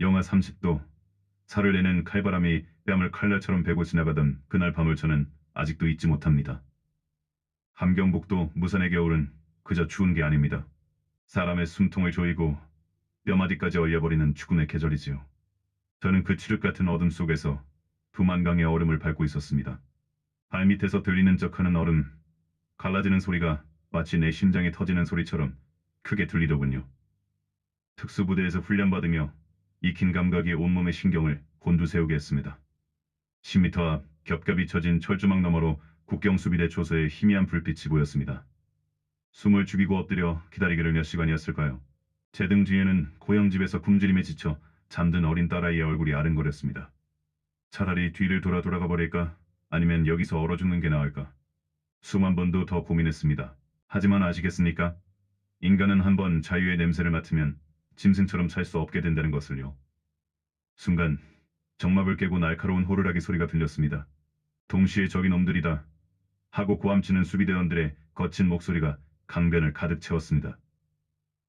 영하 30도, 살을 내는 칼바람이 뺨을 칼날처럼 베고 지나가던 그날 밤을 저는 아직도 잊지 못합니다. 함경북도 무산의 겨울은 그저 추운 게 아닙니다. 사람의 숨통을 조이고 뼈마디까지 얼려버리는 죽음의 계절이지요. 저는 그 칠흑 같은 어둠 속에서 두만강의 얼음을 밟고 있었습니다. 발밑에서 들리는 쩍하는 얼음, 갈라지는 소리가 마치 내 심장이 터지는 소리처럼 크게 들리더군요. 특수부대에서 훈련받으며 익힌 감각이 온몸의 신경을 곤두세우게 했습니다. 10m 앞 겹겹이 쳐진 철조망 너머로 국경수비대 초소의 희미한 불빛이 보였습니다. 숨을 죽이고 엎드려 기다리기를 몇 시간이었을까요? 제 등 뒤에는 고향집에서 굶주림에 지쳐 잠든 어린 딸아이의 얼굴이 아른거렸습니다. 차라리 뒤를 돌아가 버릴까? 아니면 여기서 얼어 죽는 게 나을까? 수만 번도 더 고민했습니다. 하지만 아시겠습니까? 인간은 한번 자유의 냄새를 맡으면 짐승처럼 살 수 없게 된다는 것을요. 순간 정막을 깨고 날카로운 호루라기 소리가 들렸습니다. 동시에 저기 놈들이다 하고 고함치는 수비대원들의 거친 목소리가 강변을 가득 채웠습니다.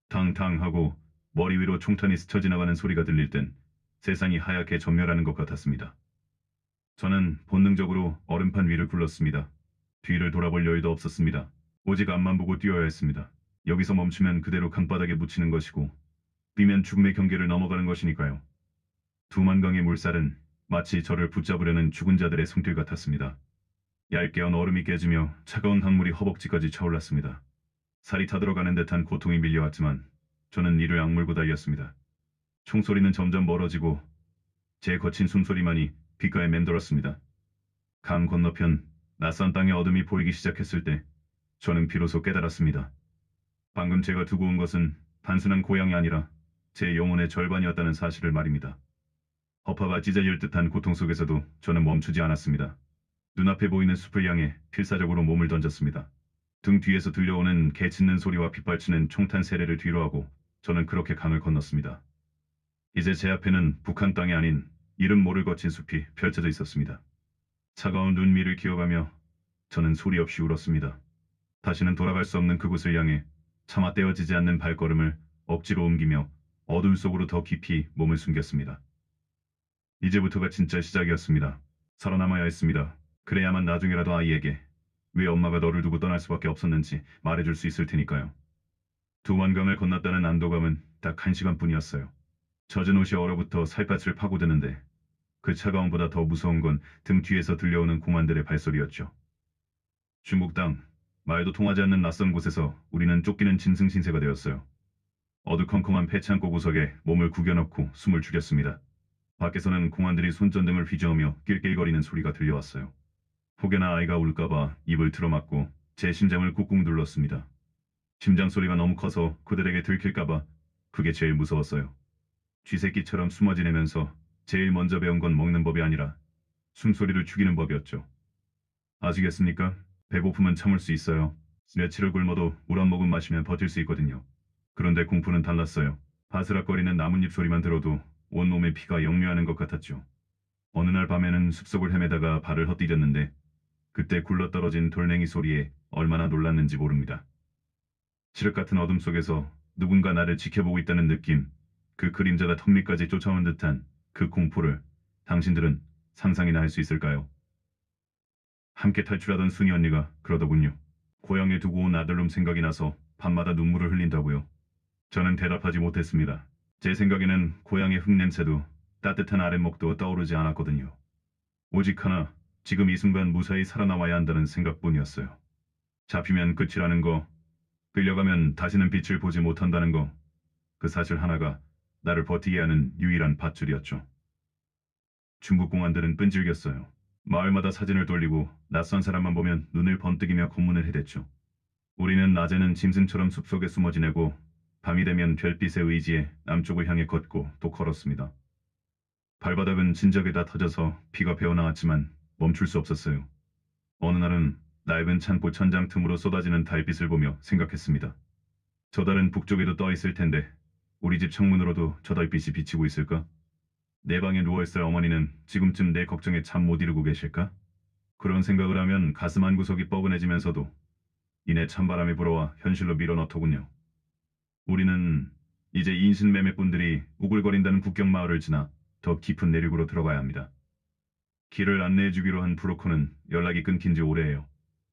탕탕 하고 머리 위로 총탄이 스쳐 지나가는 소리가 들릴 땐 세상이 하얗게 전멸하는 것 같았습니다. 저는 본능적으로 얼음판 위를 굴렀습니다. 뒤를 돌아볼 여유도 없었습니다. 오직 앞만 보고 뛰어야 했습니다. 여기서 멈추면 그대로 강바닥에 묻히는 것이고 뛰면 죽음의 경계를 넘어가는 것이니까요. 두만강의 물살은 마치 저를 붙잡으려는 죽은 자들의 손길 같았습니다. 얇게 언 얼음이 깨지며 차가운 강물이 허벅지까지 차올랐습니다. 살이 타들어가는 듯한 고통이 밀려왔지만 저는 이를 악물고 달렸습니다. 총소리는 점점 멀어지고 제 거친 숨소리만이 귓가에 맴돌았습니다. 강 건너편 낯선 땅의 어둠이 보이기 시작했을 때 저는 비로소 깨달았습니다. 방금 제가 두고 온 것은 단순한 고향이 아니라 제 영혼의 절반이었다는 사실을 말입니다. 허파가 찢어질 듯한 고통 속에서도 저는 멈추지 않았습니다. 눈앞에 보이는 숲을 향해 필사적으로 몸을 던졌습니다. 등 뒤에서 들려오는 개 짖는 소리와 빗발치는 총탄 세례를 뒤로하고 저는 그렇게 강을 건넜습니다. 이제 제 앞에는 북한 땅이 아닌 이름 모를 거친 숲이 펼쳐져 있었습니다. 차가운 눈 위를 기어가며 저는 소리 없이 울었습니다. 다시는 돌아갈 수 없는 그곳을 향해 차마 떼어지지 않는 발걸음을 억지로 옮기며 어둠 속으로 더 깊이 몸을 숨겼습니다. 이제부터가 진짜 시작이었습니다. 살아남아야 했습니다. 그래야만 나중에라도 아이에게 왜 엄마가 너를 두고 떠날 수밖에 없었는지 말해줄 수 있을 테니까요. 두만강을 건넜다는 안도감은 딱 1시간뿐이었어요. 젖은 옷이 얼어붙어 살갗을 파고드는데 그 차가움보다 더 무서운 건 등 뒤에서 들려오는 공안들의 발소리였죠. 중국 땅, 말도 통하지 않는 낯선 곳에서 우리는 쫓기는 짐승신세가 되었어요. 어두컴컴한 폐창고 구석에 몸을 구겨넣고 숨을 죽였습니다. 밖에서는 공안들이 손전등을 휘저으며 낄낄거리는 소리가 들려왔어요. 혹여나 아이가 울까봐 입을 틀어막고 제 심장을 꾹꾹 눌렀습니다. 심장 소리가 너무 커서 그들에게 들킬까봐 그게 제일 무서웠어요. 쥐새끼처럼 숨어 지내면서 제일 먼저 배운 건 먹는 법이 아니라 숨소리를 죽이는 법이었죠. 아시겠습니까? 배고픔은 참을 수 있어요. 며칠을 굶어도 물 한 모금 마시면 버틸 수 있거든요. 그런데 공포는 달랐어요. 바스락거리는 나뭇잎 소리만 들어도 온몸의 피가 역류하는 것 같았죠. 어느 날 밤에는 숲속을 헤매다가 발을 헛디뎠는데 그때 굴러떨어진 돌멩이 소리에 얼마나 놀랐는지 모릅니다. 칠흑 같은 어둠 속에서 누군가 나를 지켜보고 있다는 느낌, 그 그림자가 턱밑까지 쫓아온 듯한 그 공포를 당신들은 상상이나 할 수 있을까요? 함께 탈출하던 순이 언니가 그러더군요. 고향에 두고 온 아들놈 생각이 나서 밤마다 눈물을 흘린다고요. 저는 대답하지 못했습니다. 제 생각에는 고향의 흙냄새도 따뜻한 아랫목도 떠오르지 않았거든요. 오직 하나, 지금 이 순간 무사히 살아남아야 한다는 생각뿐이었어요. 잡히면 끝이라는 거, 끌려가면 다시는 빛을 보지 못한다는 거, 그 사실 하나가 나를 버티게 하는 유일한 밧줄이었죠. 중국 공안들은 끈질겼어요. 마을마다 사진을 돌리고 낯선 사람만 보면 눈을 번뜩이며 검문을 해댔죠. 우리는 낮에는 짐승처럼 숲속에 숨어 지내고 밤이 되면 별빛에 의지해 남쪽을 향해 걷고 또 걸었습니다. 발바닥은 진작에 다 터져서 피가 배어나왔지만 멈출 수 없었어요. 어느 날은 낡은 창고 천장 틈으로 쏟아지는 달빛을 보며 생각했습니다. 저 달은 북쪽에도 떠 있을 텐데 우리 집 창문으로도 저 달빛이 비치고 있을까? 내 방에 누워있을 어머니는 지금쯤 내 걱정에 잠 못 이루고 계실까? 그런 생각을 하면 가슴 한구석이 뻐근해지면서도 이내 찬바람이 불어와 현실로 밀어넣더군요. 우리는 이제 인신매매꾼들이 우글거린다는 국경마을을 지나 더 깊은 내륙으로 들어가야 합니다. 길을 안내해주기로 한 브로커는 연락이 끊긴 지 오래예요.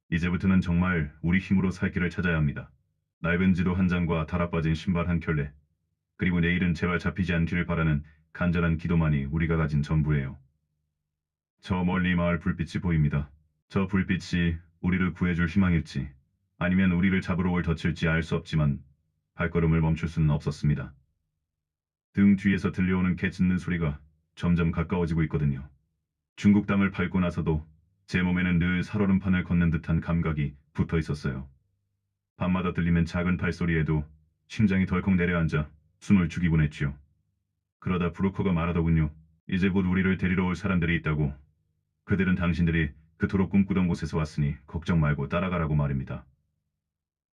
이제부터는 정말 우리 힘으로 살 길을 찾아야 합니다. 낡은 지도 한 장과 달아빠진 신발 한 켤레, 그리고 내일은 제발 잡히지 않기를 바라는 간절한 기도만이 우리가 가진 전부예요. 저 멀리 마을 불빛이 보입니다. 저 불빛이 우리를 구해줄 희망일지, 아니면 우리를 잡으러 올 덫일지 알 수 없지만 발걸음을 멈출 수는 없었습니다. 등 뒤에서 들려오는 개 짖는 소리가 점점 가까워지고 있거든요. 중국 땅을 밟고 나서도 제 몸에는 늘 살얼음판을 걷는 듯한 감각이 붙어 있었어요. 밤마다 들리는 작은 발소리에도 심장이 덜컥 내려앉아 숨을 죽이곤 했지요. 그러다 브로커가 말하더군요. 이제 곧 우리를 데리러 올 사람들이 있다고. 그들은 당신들이 그토록 꿈꾸던 곳에서 왔으니 걱정 말고 따라가라고 말입니다.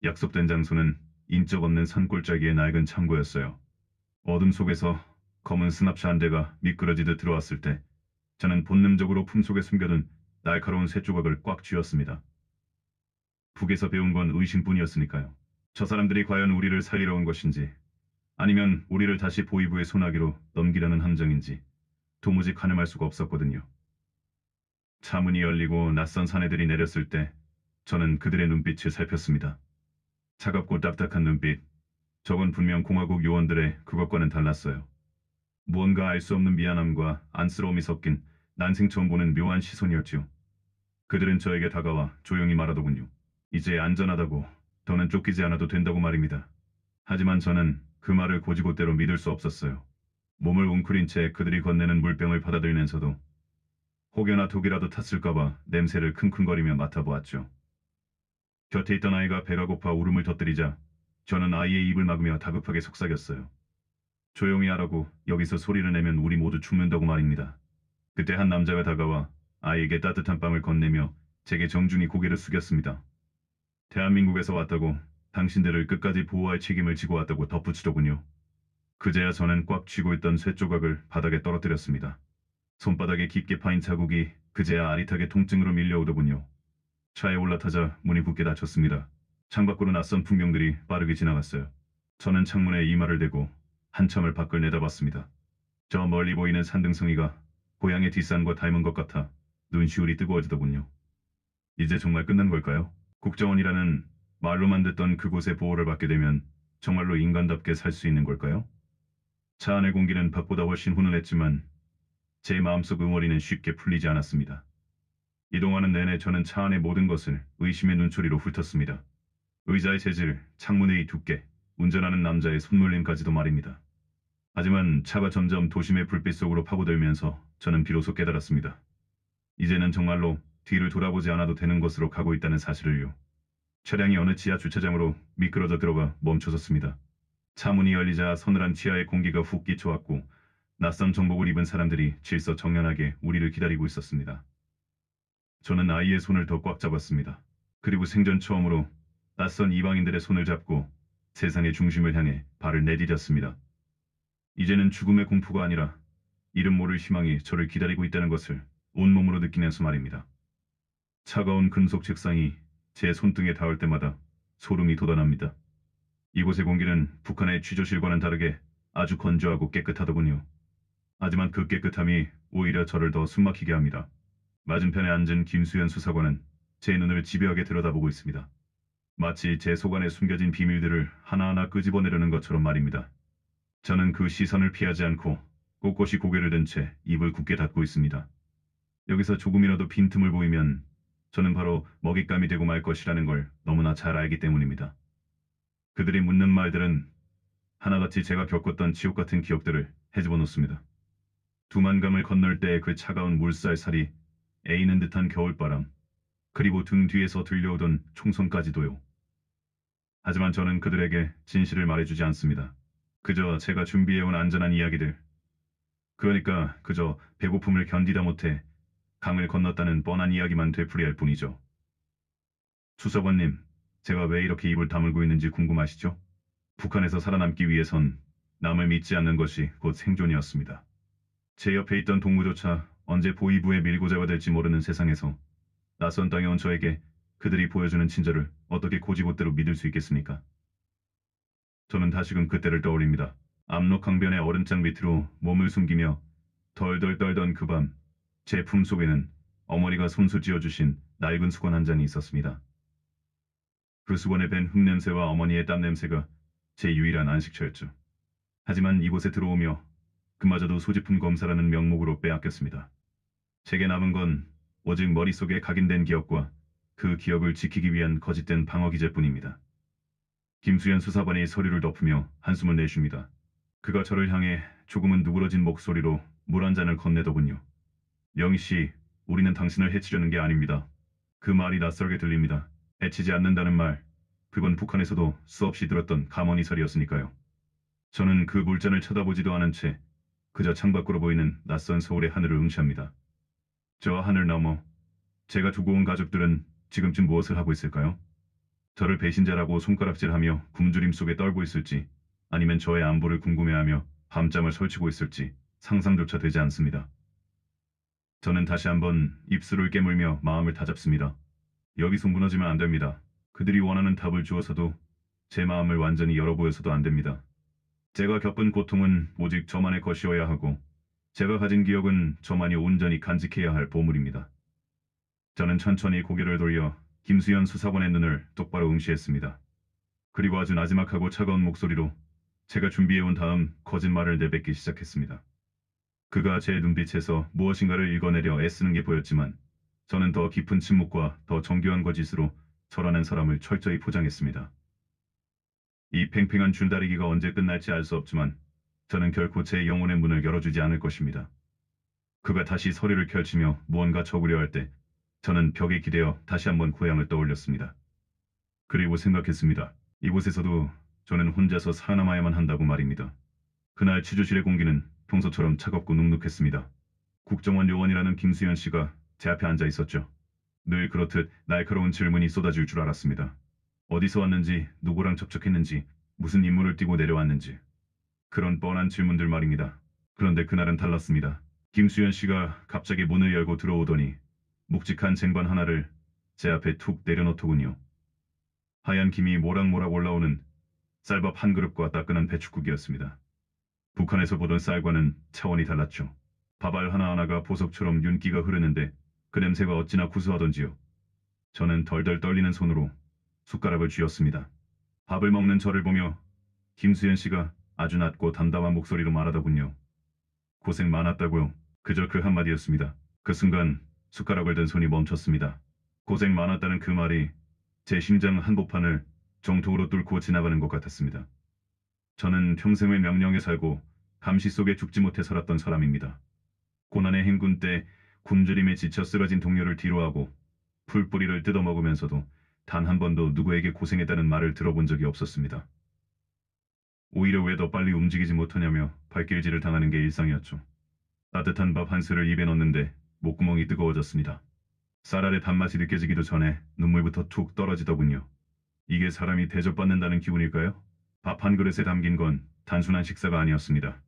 약속된 장소는 인적 없는 산골짜기의 낡은 창고였어요. 어둠 속에서 검은 스납차 한 대가 미끄러지듯 들어왔을 때 저는 본능적으로 품속에 숨겨둔 날카로운 쇠조각을 꽉 쥐었습니다. 북에서 배운 건 의심뿐이었으니까요. 저 사람들이 과연 우리를 살리러 온 것인지, 아니면 우리를 다시 보이부의 소나기로 넘기려는 함정인지 도무지 가늠할 수가 없었거든요. 차문이 열리고 낯선 사내들이 내렸을 때 저는 그들의 눈빛을 살폈습니다. 차갑고 딱딱한 눈빛. 저건 분명 공화국 요원들의 그것과는 달랐어요. 무언가 알 수 없는 미안함과 안쓰러움이 섞인 난생 처음 보는 묘한 시선이었지요. 그들은 저에게 다가와 조용히 말하더군요. 이제 안전하다고, 더는 쫓기지 않아도 된다고 말입니다. 하지만 저는 그 말을 곧이곧대로 믿을 수 없었어요. 몸을 웅크린 채 그들이 건네는 물병을 받아들면서도 혹여나 독이라도 탔을까봐 냄새를 킁킁거리며 맡아보았죠. 곁에 있던 아이가 배가 고파 울음을 터뜨리자 저는 아이의 입을 막으며 다급하게 속삭였어요. 조용히 하라고, 여기서 소리를 내면 우리 모두 죽는다고 말입니다. 그때 한 남자가 다가와 아이에게 따뜻한 빵을 건네며 제게 정중히 고개를 숙였습니다. 대한민국에서 왔다고, 당신들을 끝까지 보호할 책임을 지고 왔다고 덧붙이더군요. 그제야 저는 꽉 쥐고 있던 쇠조각을 바닥에 떨어뜨렸습니다. 손바닥에 깊게 파인 자국이 그제야 아릿하게 통증으로 밀려오더군요. 차에 올라타자 문이 굳게 닫혔습니다. 창밖으로 낯선 풍경들이 빠르게 지나갔어요. 저는 창문에 이마를 대고 한참을 밖을 내다봤습니다. 저 멀리 보이는 산등성이가 고향의 뒷산과 닮은 것 같아 눈시울이 뜨거워지더군요. 이제 정말 끝난 걸까요? 국정원이라는 말로만 듣던 그곳의 보호를 받게 되면 정말로 인간답게 살 수 있는 걸까요? 차 안의 공기는 밖보다 훨씬 훈훈했지만 제 마음속 응어리는 쉽게 풀리지 않았습니다. 이동하는 내내 저는 차 안의 모든 것을 의심의 눈초리로 훑었습니다. 의자의 재질, 창문의 두께, 운전하는 남자의 손놀림까지도 말입니다. 하지만 차가 점점 도심의 불빛 속으로 파고들면서 저는 비로소 깨달았습니다. 이제는 정말로 뒤를 돌아보지 않아도 되는 곳으로 가고 있다는 사실을요. 차량이 어느 지하 주차장으로 미끄러져 들어가 멈춰섰습니다. 차문이 열리자 서늘한 지하의 공기가 훅 끼쳐왔고 낯선 정복을 입은 사람들이 질서정연하게 우리를 기다리고 있었습니다. 저는 아이의 손을 더 꽉 잡았습니다. 그리고 생전 처음으로 낯선 이방인들의 손을 잡고 세상의 중심을 향해 발을 내디뎠습니다. 이제는 죽음의 공포가 아니라 이름 모를 희망이 저를 기다리고 있다는 것을 온몸으로 느끼면서 말입니다. 차가운 금속 책상이 제 손등에 닿을 때마다 소름이 돋아납니다. 이곳의 공기는 북한의 취조실과는 다르게 아주 건조하고 깨끗하더군요. 하지만 그 깨끗함이 오히려 저를 더 숨막히게 합니다. 맞은편에 앉은 김수현 수사관은 제 눈을 집요하게 들여다보고 있습니다. 마치 제 속안에 숨겨진 비밀들을 하나하나 끄집어내려는 것처럼 말입니다. 저는 그 시선을 피하지 않고 꼿꼿이 고개를 든 채 입을 굳게 닫고 있습니다. 여기서 조금이라도 빈틈을 보이면 저는 바로 먹잇감이 되고 말 것이라는 걸 너무나 잘 알기 때문입니다. 그들이 묻는 말들은 하나같이 제가 겪었던 지옥 같은 기억들을 헤집어 놓습니다. 두만강을 건널 때의 그 차가운 물살살이, 애이는 듯한 겨울바람, 그리고 등 뒤에서 들려오던 총성까지도요. 하지만 저는 그들에게 진실을 말해주지 않습니다. 그저 제가 준비해온 안전한 이야기들, 그러니까 그저 배고픔을 견디다 못해 강을 건넜다는 뻔한 이야기만 되풀이할 뿐이죠. 수사관님, 제가 왜 이렇게 입을 다물고 있는지 궁금하시죠? 북한에서 살아남기 위해선 남을 믿지 않는 것이 곧 생존이었습니다. 제 옆에 있던 동무조차 언제 보위부에 밀고 잡아될지 모르는 세상에서 낯선 땅에 온 저에게 그들이 보여주는 친절을 어떻게 고지곳대로 믿을 수 있겠습니까? 저는 다시금 그때를 떠올립니다. 압록 강변의 얼음장 밑으로 몸을 숨기며 덜덜 떨던 그 밤, 제 품속에는 어머니가 손수 쥐어주신 낡은 수건 한 장이 있었습니다. 그 수건에 밴 흙냄새와 어머니의 땀냄새가 제 유일한 안식처였죠. 하지만 이곳에 들어오며 그마저도 소지품 검사라는 명목으로 빼앗겼습니다. 제게 남은 건 오직 머릿속에 각인된 기억과 그 기억을 지키기 위한 거짓된 방어 기제뿐입니다. 김수현 수사관이 서류를 덮으며 한숨을 내쉽니다. 그가 저를 향해 조금은 누그러진 목소리로 물 한 잔을 건네더군요. 영희 씨, 우리는 당신을 해치려는 게 아닙니다. 그 말이 낯설게 들립니다. 해치지 않는다는 말, 그건 북한에서도 수없이 들었던 감언이설이었으니까요. 저는 그 물잔을 쳐다보지도 않은 채 그저 창밖으로 보이는 낯선 서울의 하늘을 응시합니다. 저 하늘 너머, 제가 두고 온 가족들은 지금쯤 무엇을 하고 있을까요? 저를 배신자라고 손가락질하며 굶주림 속에 떨고 있을지, 아니면 저의 안부를 궁금해하며 밤잠을 설치고 있을지 상상조차 되지 않습니다. 저는 다시 한번 입술을 깨물며 마음을 다잡습니다. 여기서 무너지면 안 됩니다. 그들이 원하는 답을 주어서도 제 마음을 완전히 열어보여서도 안 됩니다. 제가 겪은 고통은 오직 저만의 것이어야 하고 제가 가진 기억은 저만이 온전히 간직해야 할 보물입니다. 저는 천천히 고개를 돌려 김수현 수사관의 눈을 똑바로 응시했습니다. 그리고 아주 나지막하고 차가운 목소리로 제가 준비해온 다음 거짓말을 내뱉기 시작했습니다. 그가 제 눈빛에서 무엇인가를 읽어내려 애쓰는 게 보였지만 저는 더 깊은 침묵과 더 정교한 거짓으로 저라는 사람을 철저히 포장했습니다. 이 팽팽한 줄다리기가 언제 끝날지 알 수 없지만 저는 결코 제 영혼의 문을 열어주지 않을 것입니다. 그가 다시 서류를 펼치며 무언가 적으려 할 때 저는 벽에 기대어 다시 한번 고향을 떠올렸습니다. 그리고 생각했습니다. 이곳에서도 저는 혼자서 살아남아야만 한다고 말입니다. 그날 취조실의 공기는 평소처럼 차갑고 눅눅했습니다. 국정원 요원이라는 김수현 씨가 제 앞에 앉아 있었죠. 늘 그렇듯 날카로운 질문이 쏟아질 줄 알았습니다. 어디서 왔는지, 누구랑 접촉했는지, 무슨 임무를 띠고 내려왔는지. 그런 뻔한 질문들 말입니다. 그런데 그날은 달랐습니다. 김수현 씨가 갑자기 문을 열고 들어오더니 묵직한 쟁반 하나를 제 앞에 툭 내려놓더군요. 하얀 김이 모락모락 올라오는 쌀밥 한 그릇과 따끈한 배춧국이었습니다. 북한에서 보던 쌀과는 차원이 달랐죠. 밥알 하나하나가 보석처럼 윤기가 흐르는데 그 냄새가 어찌나 구수하던지요. 저는 덜덜 떨리는 손으로 숟가락을 쥐었습니다. 밥을 먹는 저를 보며 김수현 씨가 아주 낮고 담담한 목소리로 말하더군요. 고생 많았다고요. 그저 그 한마디였습니다. 그 순간 숟가락을 든 손이 멈췄습니다. 고생 많았다는 그 말이 제 심장 한복판을 정통으로 뚫고 지나가는 것 같았습니다. 저는 평생을 명령에 살고 감시 속에 죽지 못해 살았던 사람입니다. 고난의 행군 때 굶주림에 지쳐 쓰러진 동료를 뒤로하고 풀뿌리를 뜯어먹으면서도 단 한 번도 누구에게 고생했다는 말을 들어본 적이 없었습니다. 오히려 왜 더 빨리 움직이지 못하냐며 발길질을 당하는 게 일상이었죠. 따뜻한 밥 한 술을 입에 넣는데 목구멍이 뜨거워졌습니다. 쌀 아래 단맛이 느껴지기도 전에 눈물부터 툭 떨어지더군요. 이게 사람이 대접받는다는 기분일까요? 밥 한 그릇에 담긴 건 단순한 식사가 아니었습니다.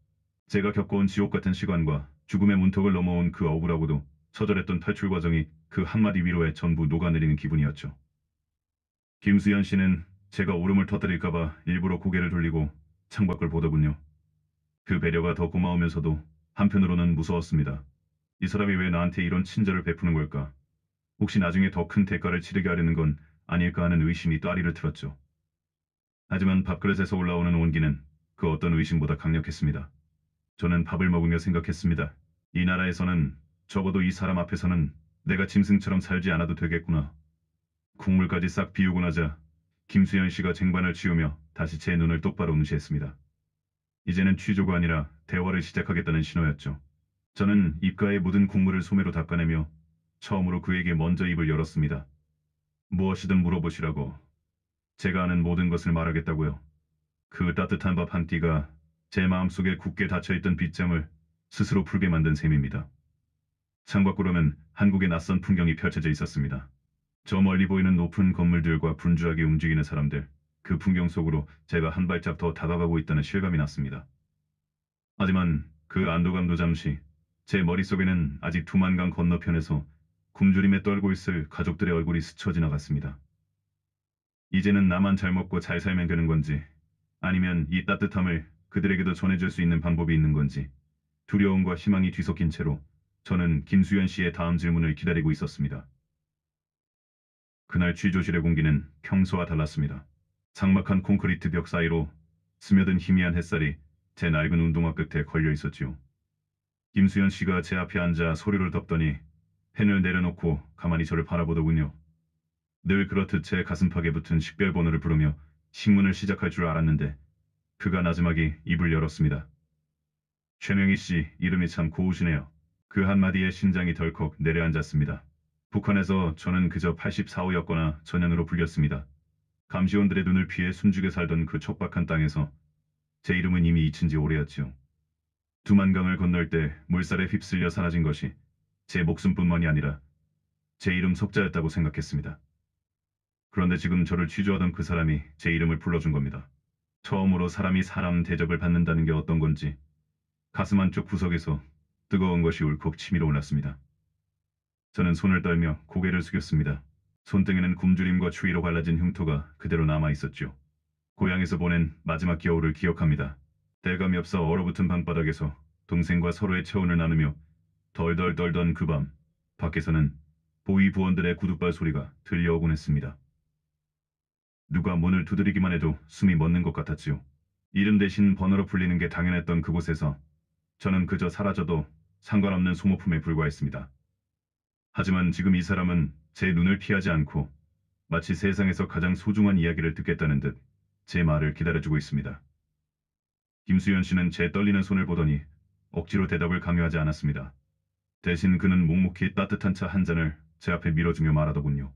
제가 겪어온 지옥 같은 시간과 죽음의 문턱을 넘어온 그 억울하고도 처절했던 탈출 과정이 그 한마디 위로에 전부 녹아내리는 기분이었죠. 김수현 씨는 제가 울음을 터뜨릴까봐 일부러 고개를 돌리고 창밖을 보더군요. 그 배려가 더 고마우면서도 한편으로는 무서웠습니다. 이 사람이 왜 나한테 이런 친절을 베푸는 걸까? 혹시 나중에 더 큰 대가를 치르게 하려는 건 아닐까 하는 의심이 따리를 틀었죠. 하지만 밥그릇에서 올라오는 온기는 그 어떤 의심보다 강력했습니다. 저는 밥을 먹으며 생각했습니다. 이 나라에서는 적어도 이 사람 앞에서는 내가 짐승처럼 살지 않아도 되겠구나. 국물까지 싹 비우고 나자 김수현 씨가 쟁반을 치우며 다시 제 눈을 똑바로 응시했습니다. 이제는 취조가 아니라 대화를 시작하겠다는 신호였죠. 저는 입가에 묻은 국물을 소매로 닦아내며 처음으로 그에게 먼저 입을 열었습니다. 무엇이든 물어보시라고. 제가 아는 모든 것을 말하겠다고요. 그 따뜻한 밥 한 끼가 제 마음속에 굳게 닫혀있던 빗장을 스스로 풀게 만든 셈입니다. 창밖으로는 한국의 낯선 풍경이 펼쳐져 있었습니다. 저 멀리 보이는 높은 건물들과 분주하게 움직이는 사람들, 그 풍경 속으로 제가 한 발짝 더 다가가고 있다는 실감이 났습니다. 하지만 그 안도감도 잠시, 제 머릿속에는 아직 두만강 건너편에서 굶주림에 떨고 있을 가족들의 얼굴이 스쳐 지나갔습니다. 이제는 나만 잘 먹고 잘 살면 되는 건지, 아니면 이 따뜻함을 그들에게도 전해줄 수 있는 방법이 있는 건지 두려움과 희망이 뒤섞인 채로 저는 김수현 씨의 다음 질문을 기다리고 있었습니다. 그날 취조실의 공기는 평소와 달랐습니다. 삭막한 콘크리트 벽 사이로 스며든 희미한 햇살이 제 낡은 운동화 끝에 걸려 있었지요. 김수현 씨가 제 앞에 앉아 소리를 덮더니 펜을 내려놓고 가만히 저를 바라보더군요. 늘 그렇듯 제 가슴팍에 붙은 식별 번호를 부르며 신문을 시작할 줄 알았는데 그가 나지막이 입을 열었습니다. 최명희 씨, 이름이 참 고우시네요. 그 한마디에 심장이 덜컥 내려앉았습니다. 북한에서 저는 그저 84호였거나 전현으로 불렸습니다. 감시원들의 눈을 피해 숨죽여 살던 그 척박한 땅에서 제 이름은 이미 잊힌 지 오래였지요. 두만강을 건널 때 물살에 휩쓸려 사라진 것이 제 목숨뿐만이 아니라 제 이름 석자였다고 생각했습니다. 그런데 지금 저를 취조하던 그 사람이 제 이름을 불러준 겁니다. 처음으로 사람이 사람 대접을 받는다는 게 어떤 건지 가슴 한쪽 구석에서 뜨거운 것이 울컥 치밀어 올랐습니다. 저는 손을 떨며 고개를 숙였습니다. 손등에는 굶주림과 추위로 갈라진 흉터가 그대로 남아 있었죠. 고향에서 보낸 마지막 겨울을 기억합니다. 땔감이 없어 얼어붙은 방바닥에서 동생과 서로의 체온을 나누며 덜덜 떨던 그 밤, 밖에서는 보위 부원들의 구둣발 소리가 들려오곤 했습니다. 누가 문을 두드리기만 해도 숨이 멎는 것 같았지요. 이름 대신 번호로 불리는 게 당연했던 그곳에서 저는 그저 사라져도 상관없는 소모품에 불과했습니다. 하지만 지금 이 사람은 제 눈을 피하지 않고 마치 세상에서 가장 소중한 이야기를 듣겠다는 듯 제 말을 기다려주고 있습니다. 김수현 씨는 제 떨리는 손을 보더니 억지로 대답을 강요하지 않았습니다. 대신 그는 묵묵히 따뜻한 차 한 잔을 제 앞에 밀어주며 말하더군요.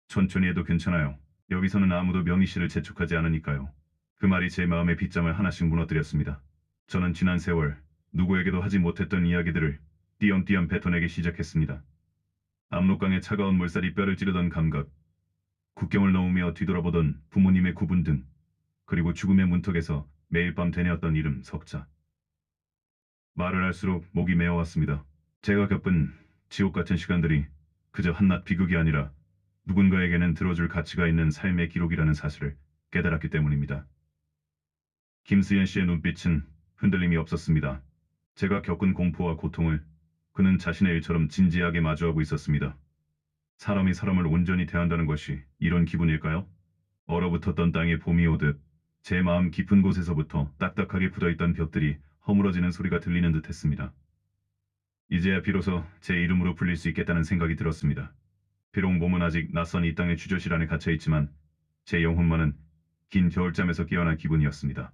천천히 해도 괜찮아요. 여기서는 아무도 명희 씨를 재촉하지 않으니까요. 그 말이 제 마음의 빗장을 하나씩 무너뜨렸습니다. 저는 지난 세월 누구에게도 하지 못했던 이야기들을 띄엄띄엄 뱉어내기 시작했습니다. 압록강의 차가운 물살이 뼈를 찌르던 감각, 국경을 넘으며 뒤돌아보던 부모님의 구분 등, 그리고 죽음의 문턱에서 매일 밤 되뇌었던 이름 석자. 말을 할수록 목이 메어왔습니다. 제가 겪은 지옥 같은 시간들이 그저 한낱 비극이 아니라 누군가에게는 들어줄 가치가 있는 삶의 기록이라는 사실을 깨달았기 때문입니다. 김수현 씨의 눈빛은 흔들림이 없었습니다. 제가 겪은 공포와 고통을 그는 자신의 일처럼 진지하게 마주하고 있었습니다. 사람이 사람을 온전히 대한다는 것이 이런 기분일까요? 얼어붙었던 땅에 봄이 오듯 제 마음 깊은 곳에서부터 딱딱하게 굳어있던 벽들이 허물어지는 소리가 들리는 듯 했습니다. 이제야 비로소 제 이름으로 불릴 수 있겠다는 생각이 들었습니다. 비록 몸은 아직 낯선 이 땅의 주저실 안에 갇혀있지만 제 영혼만은 긴 겨울잠에서 깨어난 기분이었습니다.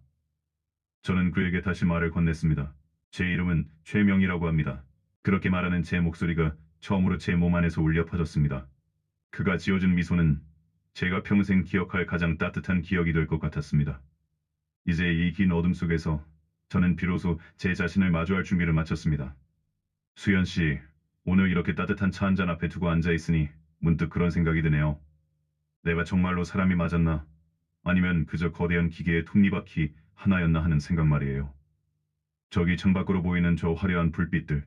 저는 그에게 다시 말을 건넸습니다. 제 이름은 최명이라고 합니다. 그렇게 말하는 제 목소리가 처음으로 제 몸 안에서 울려 퍼졌습니다. 그가 지어준 미소는 제가 평생 기억할 가장 따뜻한 기억이 될 것 같았습니다. 이제 이 긴 어둠 속에서 저는 비로소 제 자신을 마주할 준비를 마쳤습니다. 수연 씨, 오늘 이렇게 따뜻한 차 한 잔 앞에 두고 앉아 있으니 문득 그런 생각이 드네요. 내가 정말로 사람이 맞았나? 아니면 그저 거대한 기계의 톱니바퀴 하나였나 하는 생각 말이에요. 저기 창밖으로 보이는 저 화려한 불빛들.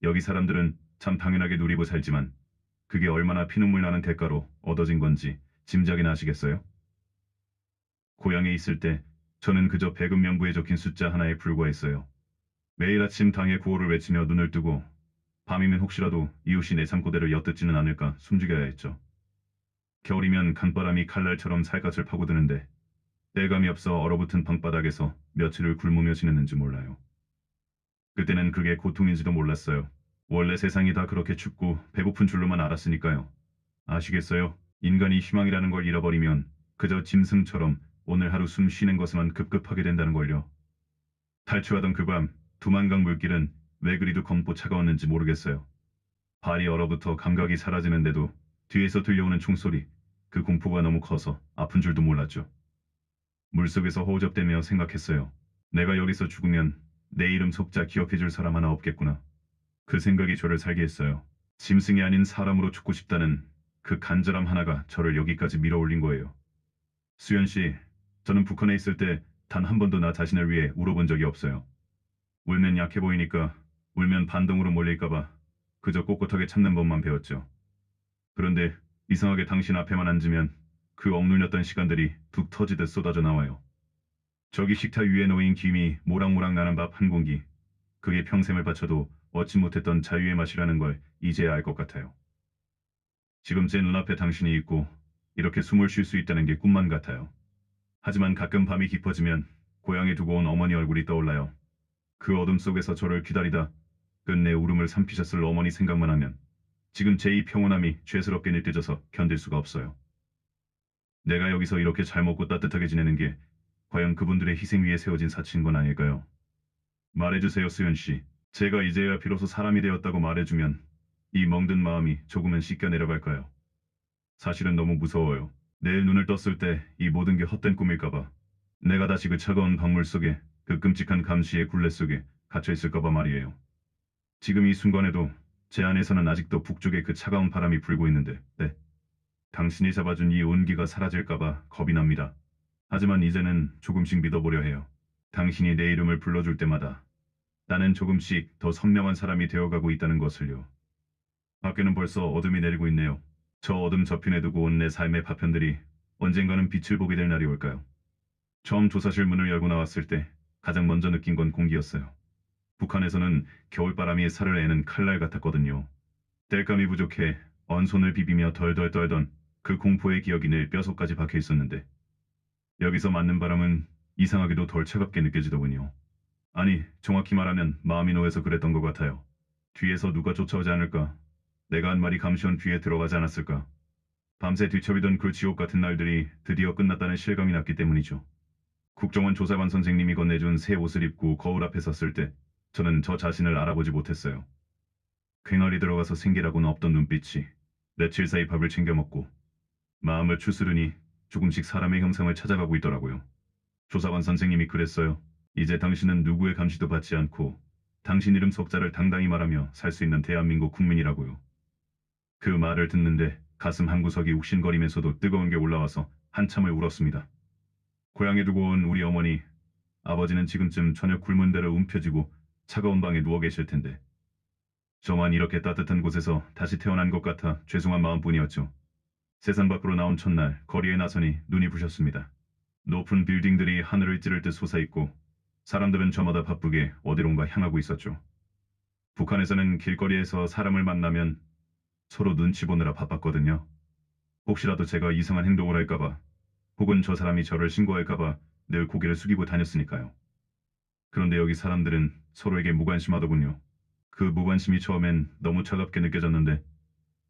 여기 사람들은 참 당연하게 누리고 살지만 그게 얼마나 피눈물 나는 대가로 얻어진 건지 짐작이나 하시겠어요? 고향에 있을 때 저는 그저 배급 명부에 적힌 숫자 하나에 불과했어요. 매일 아침 당의 구호를 외치며 눈을 뜨고 밤이면 혹시라도 이웃이 내 삶고대를 엿듣지는 않을까 숨죽여야 했죠. 겨울이면 간바람이 칼날처럼 살갗을 파고드는데 땔감이 없어 얼어붙은 방바닥에서 며칠을 굶으며 지냈는지 몰라요. 그때는 그게 고통인지도 몰랐어요. 원래 세상이 다 그렇게 춥고 배고픈 줄로만 알았으니까요. 아시겠어요? 인간이 희망이라는 걸 잃어버리면 그저 짐승처럼 오늘 하루 숨 쉬는 것에만 급급하게 된다는 걸요. 탈출하던 그 밤 두만강 물길은 왜 그리도 검고 차가웠는지 모르겠어요. 발이 얼어붙어 감각이 사라지는데도 뒤에서 들려오는 총소리, 그 공포가 너무 커서 아픈 줄도 몰랐죠. 물속에서 허우적대며 생각했어요. 내가 여기서 죽으면 내 이름 속자 기억해줄 사람 하나 없겠구나. 그 생각이 저를 살게 했어요. 짐승이 아닌 사람으로 죽고 싶다는 그 간절함 하나가 저를 여기까지 밀어올린 거예요. 수연 씨, 저는 북한에 있을 때 단 한 번도 나 자신을 위해 울어본 적이 없어요. 울면 약해 보이니까, 울면 반동으로 몰릴까봐 그저 꼿꼿하게 참는 법만 배웠죠. 그런데 이상하게 당신 앞에만 앉으면 그 억눌렸던 시간들이 툭 터지듯 쏟아져 나와요. 저기 식탁 위에 놓인 김이 모락모락 나는 밥 한 공기. 그게 평생을 바쳐도 얻지 못했던 자유의 맛이라는 걸 이제야 알 것 같아요. 지금 제 눈앞에 당신이 있고 이렇게 숨을 쉴 수 있다는 게 꿈만 같아요. 하지만 가끔 밤이 깊어지면 고향에 두고 온 어머니 얼굴이 떠올라요. 그 어둠 속에서 저를 기다리다 끝내 울음을 삼키셨을 어머니 생각만 하면 지금 제 이 평온함이 죄스럽게 느껴져서 견딜 수가 없어요. 내가 여기서 이렇게 잘 먹고 따뜻하게 지내는 게 과연 그분들의 희생 위에 세워진 사치인 건 아닐까요? 말해주세요, 수연 씨. 제가 이제야 비로소 사람이 되었다고 말해주면 이 멍든 마음이 조금은 씻겨 내려갈까요? 사실은 너무 무서워요. 내일 눈을 떴을 때 이 모든 게 헛된 꿈일까봐. 내가 다시 그 차가운 강물 속에 그 끔찍한 감시의 굴레 속에 갇혀 있을까봐 말이에요. 지금 이 순간에도 제 안에서는 아직도 북쪽의 그 차가운 바람이 불고 있는데, 네. 당신이 잡아준 이 온기가 사라질까봐 겁이 납니다. 하지만 이제는 조금씩 믿어보려 해요. 당신이 내 이름을 불러줄 때마다 나는 조금씩 더 선명한 사람이 되어가고 있다는 것을요. 밖에는 벌써 어둠이 내리고 있네요. 저 어둠 저편에 두고 온 내 삶의 파편들이 언젠가는 빛을 보게 될 날이 올까요? 처음 조사실 문을 열고 나왔을 때 가장 먼저 느낀 건 공기였어요. 북한에서는 겨울바람이 살을 애는 칼날 같았거든요. 땔감이 부족해 언손을 비비며 덜덜 떨던 그 공포의 기억이 늘 뼛속까지 박혀 있었는데 여기서 맞는 바람은 이상하게도 덜 차갑게 느껴지더군요. 아니, 정확히 말하면 마음이 놓여서 그랬던 것 같아요. 뒤에서 누가 쫓아오지 않을까? 내가 한 말이 감시원 뒤에 들어가지 않았을까? 밤새 뒤척이던 그 지옥 같은 날들이 드디어 끝났다는 실감이 났기 때문이죠. 국정원 조사관 선생님이 건네준 새 옷을 입고 거울 앞에 섰을 때 저는 저 자신을 알아보지 못했어요. 괭알이 들어가서 생기라고는 없던 눈빛이 며칠 사이 밥을 챙겨 먹고 마음을 추스르니 조금씩 사람의 형상을 찾아가고 있더라고요. 조사관 선생님이 그랬어요. 이제 당신은 누구의 감시도 받지 않고 당신 이름 석자를 당당히 말하며 살 수 있는 대한민국 국민이라고요. 그 말을 듣는데 가슴 한구석이 욱신거리면서도 뜨거운 게 올라와서 한참을 울었습니다. 고향에 두고 온 우리 어머니, 아버지는 지금쯤 저녁 굶은 대로 움켜쥐고 차가운 방에 누워 계실 텐데 저만 이렇게 따뜻한 곳에서 다시 태어난 것 같아 죄송한 마음뿐이었죠. 세상 밖으로 나온 첫날 거리에 나서니 눈이 부셨습니다. 높은 빌딩들이 하늘을 찌를 듯 솟아있고 사람들은 저마다 바쁘게 어디론가 향하고 있었죠. 북한에서는 길거리에서 사람을 만나면 서로 눈치 보느라 바빴거든요. 혹시라도 제가 이상한 행동을 할까봐 혹은 저 사람이 저를 신고할까봐 늘 고개를 숙이고 다녔으니까요. 그런데 여기 사람들은 서로에게 무관심하더군요. 그 무관심이 처음엔 너무 차갑게 느껴졌는데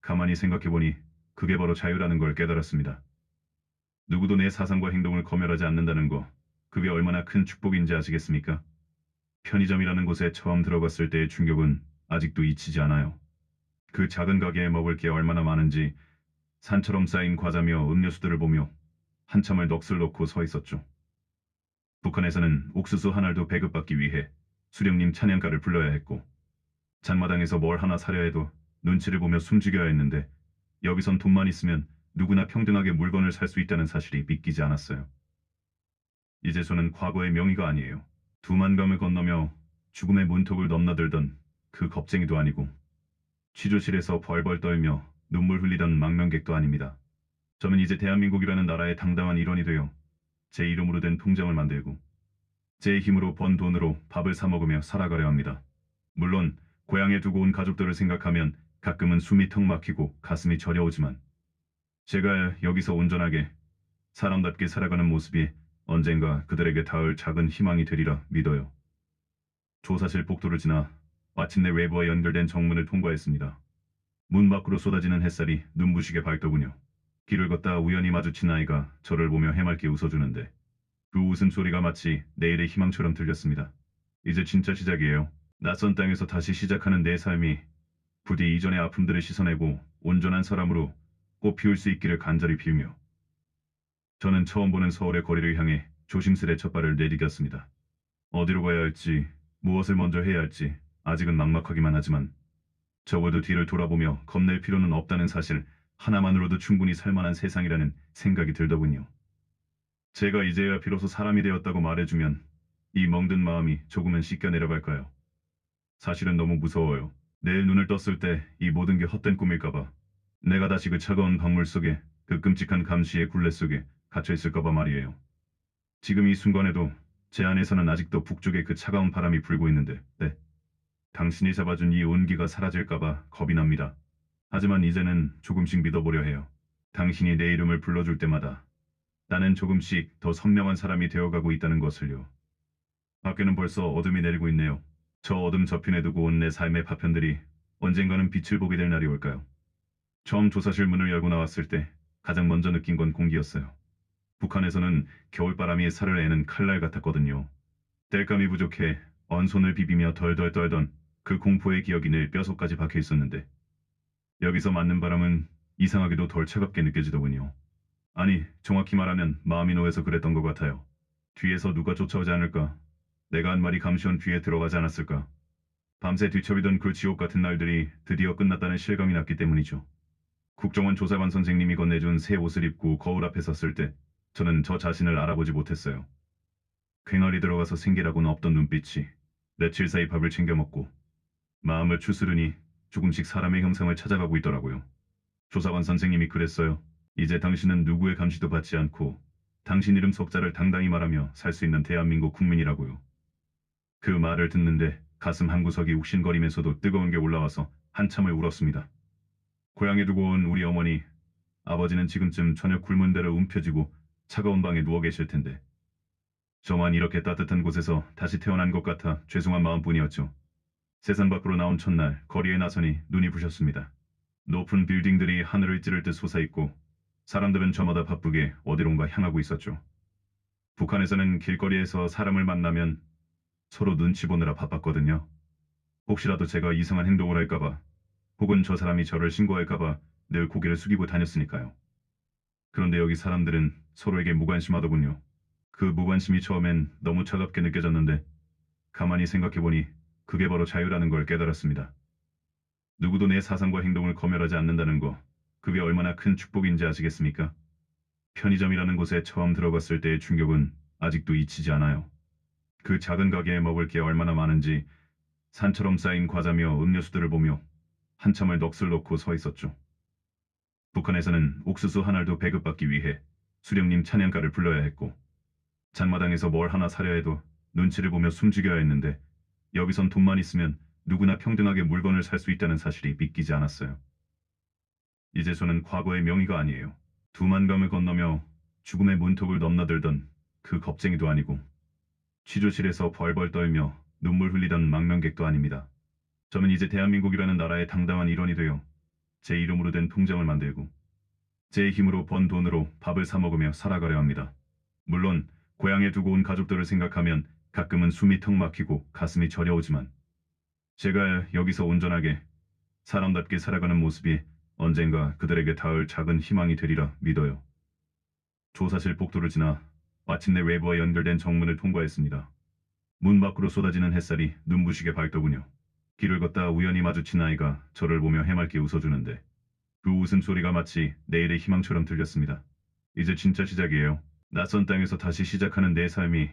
가만히 생각해보니 그게 바로 자유라는 걸 깨달았습니다. 누구도 내 사상과 행동을 검열하지 않는다는 거, 그게 얼마나 큰 축복인지 아시겠습니까? 편의점이라는 곳에 처음 들어갔을 때의 충격은 아직도 잊히지 않아요. 그 작은 가게에 먹을 게 얼마나 많은지 산처럼 쌓인 과자며 음료수들을 보며 한참을 넋을 놓고 서 있었죠. 북한에서는 옥수수 한 알도 배급받기 위해 수령님 찬양가를 불러야 했고 장마당에서 뭘 하나 사려 해도 눈치를 보며 숨죽여야 했는데 여기선 돈만 있으면 누구나 평등하게 물건을 살 수 있다는 사실이 믿기지 않았어요. 이제 저는 과거의 명의가 아니에요. 두만강을 건너며 죽음의 문턱을 넘나들던 그 겁쟁이도 아니고 취조실에서 벌벌 떨며 눈물 흘리던 망명객도 아닙니다. 저는 이제 대한민국이라는 나라의 당당한 일원이 되어 제 이름으로 된 통장을 만들고 제 힘으로 번 돈으로 밥을 사 먹으며 살아가려 합니다. 물론 고향에 두고 온 가족들을 생각하면 가끔은 숨이 턱 막히고 가슴이 저려오지만 제가 여기서 온전하게 사람답게 살아가는 모습이 언젠가 그들에게 닿을 작은 희망이 되리라 믿어요. 조사실 복도를 지나 마침내 외부와 연결된 정문을 통과했습니다. 문 밖으로 쏟아지는 햇살이 눈부시게 밝더군요. 길을 걷다 우연히 마주친 아이가 저를 보며 해맑게 웃어주는데 그 웃음소리가 마치 내일의 희망처럼 들렸습니다. 이제 진짜 시작이에요. 낯선 땅에서 다시 시작하는 내 삶이 부디 이전의 아픔들을 씻어내고 온전한 사람으로 꽃피울 수 있기를 간절히 빌며 저는 처음 보는 서울의 거리를 향해 조심스레 첫 발을 내디뎠습니다. 어디로 가야 할지, 무엇을 먼저 해야 할지 아직은 막막하기만 하지만 적어도 뒤를 돌아보며 겁낼 필요는 없다는 사실 하나만으로도 충분히 살만한 세상이라는 생각이 들더군요. 제가 이제야 비로소 사람이 되었다고 말해주면 이 멍든 마음이 조금은 씻겨 내려갈까요? 사실은 너무 무서워요. 내일 눈을 떴을 때 이 모든 게 헛된 꿈일까봐. 내가 다시 그 차가운 강물 속에 그 끔찍한 감시의 굴레 속에 갇혀 있을까봐 말이에요. 지금 이 순간에도 제 안에서는 아직도 북쪽의 그 차가운 바람이 불고 있는데, 네. 당신이 잡아준 이 온기가 사라질까봐 겁이 납니다. 하지만 이제는 조금씩 믿어보려 해요. 당신이 내 이름을 불러줄 때마다 나는 조금씩 더 선명한 사람이 되어가고 있다는 것을요. 밖에는 벌써 어둠이 내리고 있네요. 저 어둠 저편에 두고 온 내 삶의 파편들이 언젠가는 빛을 보게 될 날이 올까요? 처음 조사실 문을 열고 나왔을 때 가장 먼저 느낀 건 공기였어요. 북한에서는 겨울바람이 살을 애는 칼날 같았거든요. 땔감이 부족해 언손을 비비며 덜덜 떨던 그 공포의 기억이 늘 뼛속까지 박혀 있었는데 여기서 맞는 바람은 이상하게도 덜 차갑게 느껴지더군요. 아니, 정확히 말하면 마음이 놓여서 그랬던 것 같아요. 뒤에서 누가 쫓아오지 않을까? 내가 한 말이 감시원 뒤에 들어가지 않았을까? 밤새 뒤척이던 그 지옥 같은 날들이 드디어 끝났다는 실감이 났기 때문이죠. 국정원 조사관 선생님이 건네준 새 옷을 입고 거울 앞에 섰을 때 저는 저 자신을 알아보지 못했어요. 괭알이 들어가서 생기라고는 없던 눈빛이 며칠 사이 밥을 챙겨 먹고 마음을 추스르니 조금씩 사람의 형상을 찾아가고 있더라고요. 조사관 선생님이 그랬어요. 이제 당신은 누구의 감시도 받지 않고 당신 이름 석자를 당당히 말하며 살 수 있는 대한민국 국민이라고요. 그 말을 듣는데 가슴 한구석이 욱신거리면서도 뜨거운 게 올라와서 한참을 울었습니다. 고향에 두고 온 우리 어머니, 아버지는 지금쯤 저녁 굶은 대로 움켜쥐고 차가운 방에 누워 계실 텐데 저만 이렇게 따뜻한 곳에서 다시 태어난 것 같아 죄송한 마음뿐이었죠. 세상 밖으로 나온 첫날 거리에 나서니 눈이 부셨습니다. 높은 빌딩들이 하늘을 찌를 듯 솟아있고 사람들은 저마다 바쁘게 어디론가 향하고 있었죠. 북한에서는 길거리에서 사람을 만나면 서로 눈치 보느라 바빴거든요. 혹시라도 제가 이상한 행동을 할까봐 혹은 저 사람이 저를 신고할까봐 늘 고개를 숙이고 다녔으니까요. 그런데 여기 사람들은 서로에게 무관심하더군요. 그 무관심이 처음엔 너무 차갑게 느껴졌는데 가만히 생각해보니 그게 바로 자유라는 걸 깨달았습니다. 누구도 내 사상과 행동을 검열하지 않는다는 거, 그게 얼마나 큰 축복인지 아시겠습니까? 편의점이라는 곳에 처음 들어갔을 때의 충격은 아직도 잊히지 않아요. 그 작은 가게에 먹을 게 얼마나 많은지 산처럼 쌓인 과자며 음료수들을 보며 한참을 넋을 놓고 서 있었죠. 북한에서는 옥수수 한 알도 배급받기 위해 수령님 찬양가를 불러야 했고 장마당에서 뭘 하나 사려 해도 눈치를 보며 숨죽여야 했는데 여기선 돈만 있으면 누구나 평등하게 물건을 살 수 있다는 사실이 믿기지 않았어요. 이제 저는 과거의 명의가 아니에요. 두만강을 건너며 죽음의 문턱을 넘나들던 그 겁쟁이도 아니고 취조실에서 벌벌 떨며 눈물 흘리던 망명객도 아닙니다. 저는 이제 대한민국이라는 나라의 당당한 일원이 되어 제 이름으로 된 통장을 만들고 제 힘으로 번 돈으로 밥을 사 먹으며 살아가려 합니다. 물론 고향에 두고 온 가족들을 생각하면 가끔은 숨이 턱 막히고 가슴이 저려오지만 제가 여기서 온전하게 사람답게 살아가는 모습이 언젠가 그들에게 닿을 작은 희망이 되리라 믿어요. 조사실 복도를 지나 마침내 외부와 연결된 정문을 통과했습니다. 문 밖으로 쏟아지는 햇살이 눈부시게 밝더군요. 길을 걷다 우연히 마주친 아이가 저를 보며 해맑게 웃어주는데 그 웃음소리가 마치 내일의 희망처럼 들렸습니다. 이제 진짜 시작이에요. 낯선 땅에서 다시 시작하는 내 삶이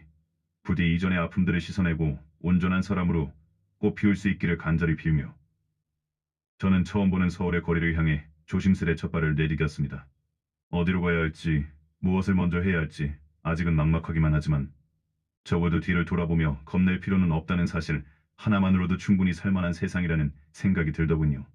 부디 이전의 아픔들을 씻어내고 온전한 사람으로 꽃피울 수 있기를 간절히 빌며 저는 처음 보는 서울의 거리를 향해 조심스레 첫발을 내디뎠습니다. 어디로 가야 할지, 무엇을 먼저 해야 할지 아직은 막막하기만 하지만 적어도 뒤를 돌아보며 겁낼 필요는 없다는 사실 하나만으로도 충분히 살만한 세상이라는 생각이 들더군요.